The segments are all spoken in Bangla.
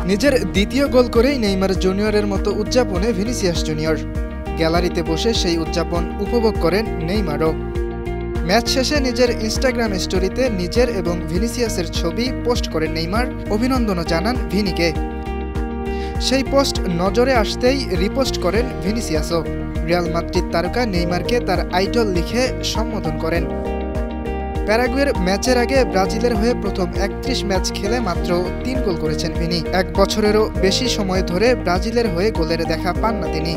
নিজের দ্বিতীয় গোল করেই নেইমার জুনিয়রের মতো উদযাপনে ভিনিসিয়াস জুনিয়র। গ্যালারিতে বসে সেই উদযাপন উপভোগ করেন নেইমারও। ম্যাচ শেষে নিজের ইনস্টাগ্রাম স্টোরিতে নিজের এবং ভিনিসিয়াসের ছবি পোস্ট করেন নেইমার, অভিনন্দনও জানান ভিনিকে। সেই পোস্ট নজরে আসতেই রিপোস্ট করেন ভিনিসিয়াসও। রিয়াল মাদ্রিদ তারকা নেইমারকে তার আইডল লিখে সম্বোধন করেন। প্যারাগুয়ের ম্যাচের আগে ব্রাজিলের হয়ে প্রথম ৩১ ম্যাচ খেলে মাত্র ৩ গোল করেছেন ভিনি। 1 বছরেরও বেশি সময় ধরে ব্রাজিলের হয়ে গোলের দেখা পান না তিনি।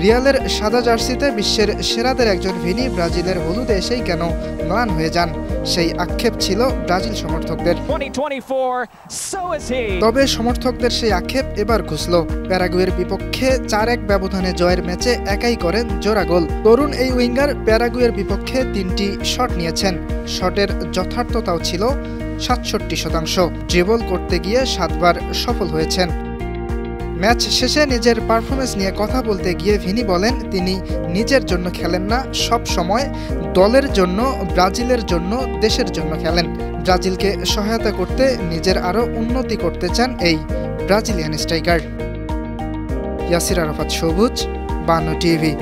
রিয়ালের সাদা জার্সিতে বিশ্বের সেরাদের একজন ভিনি ব্রাজিলের হলুদে এসেই কেন ম্লান হয়ে যান, সেই আক্ষেপ ছিল ব্রাজিল সমর্থকদের। তবে সমর্থকদের সেই আক্ষেপ এবার ঘুচল। প্যারাগুয়ের বিপক্ষে ৪-১ ব্যবধানে জয়ের ম্যাচে একাই করেন জোড়া গোল। তরুণ এই উইঙ্গার প্যারাগুয়ের বিপক্ষে ৩টি শট নিয়েছেন। শটের যথার্থতাও ছিল ৬৭%। ড্রিবল করতে গিয়ে ৭ বার সফল হয়েছেন। ম্যাচ শেষে নিজের পারফরমেন্স নিয়ে কথা বলতে গিয়ে ভিনি বলেন, তিনি নিজের জন্য খেলেন না, সব সময় দলের জন্য, ব্রাজিলের জন্য, দেশের জন্য খেলেন। ব্রাজিলকে সহায়তা করতে, নিজের আরও উন্নতি করতে চান এই ব্রাজিলিয়ান স্ট্রাইকার। ইয়াসির আরাফাত সবুজ, বান্ন টিভি।